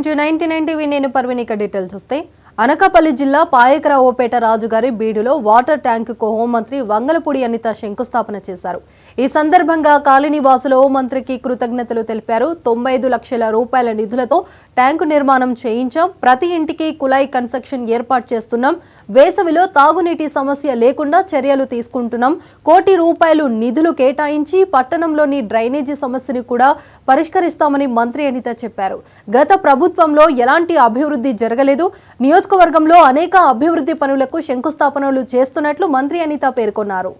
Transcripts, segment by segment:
Welcome to 99 TV నేను పర్వీని details వస్తే అనకాపల్లి జిల్లా పాయకరావుపేట రాజుగారి బీడులో వాటర్ ట్యాంకుకు హోంమంత్రి వంగలపూడి అనిత శంకుస్థాపన చేశారు. ఈ సందర్భంగా కాలనీవాసులు హోంమంత్రికి కృతజ్ఞతలు తెలిపారు. 95 లక్షల రూపాయల నిధులతో ట్యాంకు నిర్మాణం చేయించాం. ప్రతి ఇంటికి కుళాయి కన్స్ట్రక్షన్ ఏర్పాటు చేస్తున్నాం. వేసవిలో తాగునీటి సమస్య లేకుండా చర్యలు తీసుకుంటున్నాం. ₹1 కోటి నిధులు కేటాయించి పట్టణంలోని డ్రైనేజీ సమస్యను కూడా పరిష్కరిస్తామని మంత్రి అనిత చెప్పారు. గత ప్రభుత్వంలో ఎలాంటి అభివృద్ధి జరగలేదు. నియోజకవర్గంలో అనేక అభివృద్ధి పనులకు శంకుస్థాపనలు చేస్తున్నట్లు మంత్రి అనిత పేర్కొన్నారు.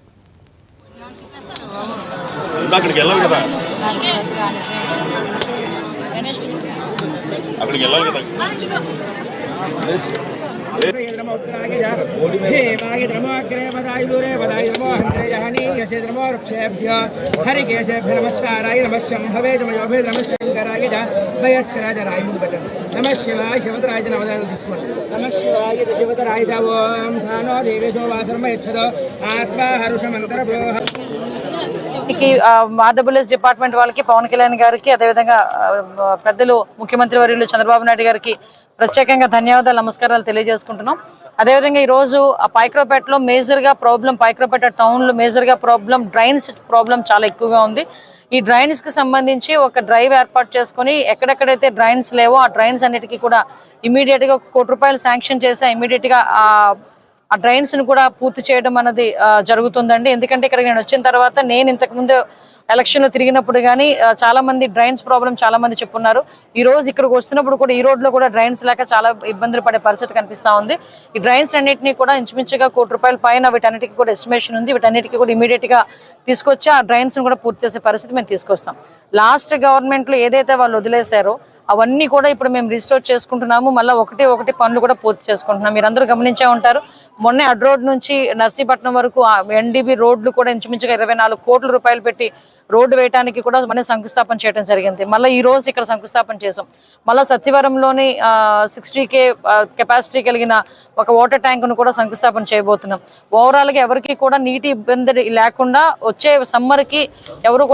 नमस्काराय नमः शंभवे जमयोभे नमः शंकराय वयस्कराय नमः शिवाय शिवतराय नमः शिवाय शिवतराय ओम धानो देवेशो वासर्म यच्छदो आत्मा हरुषमंतरभो ఆర్డబ్ల్యూఎస్ డిపార్ట్మెంట్ వాళ్ళకి పవన్ కళ్యాణ్ గారికి అదేవిధంగా పెద్దలు ముఖ్యమంత్రి వర్యులు చంద్రబాబు నాయుడు గారికి ప్రత్యేకంగా ధన్యవాదాలు నమస్కారాలు తెలియజేసుకుంటున్నాం. అదేవిధంగా ఈరోజు ఆ పాయకరావుపేటలో మేజర్గా ప్రాబ్లం, పాయకరావుపేట టౌన్లో మేజర్గా ప్రాబ్లం డ్రైన్స్ ప్రాబ్లం చాలా ఎక్కువగా ఉంది. ఈ డ్రైన్స్ కి సంబంధించి ఒక డ్రైవ్ ఏర్పాటు చేసుకుని ఎక్కడెక్కడైతే డ్రైన్స్ లేవో ఆ డ్రైన్స్ అన్నిటికీ కూడా ఇమీడియట్ గా ₹1 కోటి శాంక్షన్ చేసి ఇమీడియట్ గా ఆ డ్రైన్స్ ను కూడా పూర్తి చేయడం అనేది జరుగుతుందండి. ఎందుకంటే ఇక్కడ నేను వచ్చిన తర్వాత నేను ఇంతకు ముందు ఎలక్షన్ లో తిరిగినప్పుడు కానీ చాలా మంది డ్రైన్స్ ప్రాబ్లం చాలా మంది చెప్పున్నారు. ఈ రోజు ఇక్కడికి వస్తున్నప్పుడు కూడా ఈ రోడ్ లో కూడా డ్రైన్స్ లేక చాలా ఇబ్బందులు పడే పరిస్థితి కనిపిస్తా ఉంది. ఈ డ్రైన్స్ అన్నింటినీ కూడా ఇంచుమించుగా ₹1 కోటి పైన వీటన్నిటికీ కూడా ఎస్టిమేషన్ ఉంది. వీటన్నిటికీ కూడా ఇమీడియట్ గా తీసుకొచ్చి ఆ డ్రైన్స్ ను కూడా పూర్తి చేసే పరిస్థితి మేము తీసుకొస్తాం. లాస్ట్ గవర్నమెంట్ లో ఏదైతే వాళ్ళు వదిలేశారో అవన్నీ కూడా ఇప్పుడు మేము రిస్టోర్ చేసుకుంటున్నాము. మళ్ళీ ఒకటి పనులు కూడా పూర్తి చేసుకుంటున్నాం. మీరందరూ గమనించే ఉంటారు, మొన్న అడ్ రోడ్ నుంచి నర్సీపట్నం వరకు ఎన్డీబీ రోడ్లు కూడా ఇంచుమించుగా ₹24 కోట్ల పెట్టి రోడ్డు వేయడానికి కూడా మన శంకుస్థాపన చేయడం జరిగింది. మళ్ళీ ఈ రోజు ఇక్కడ శంకుస్థాపన చేసాం. మళ్ళీ సత్యవరంలోని 60K కెపాసిటీ కలిగిన ఒక వాటర్ ట్యాంక్ ను కూడా శంకుస్థాపన చేయబోతున్నాం. ఓవరాల్ గా ఎవరికి కూడా నీటి ఇబ్బంది లేకుండా వచ్చే సమ్మర్ కి ఎవరు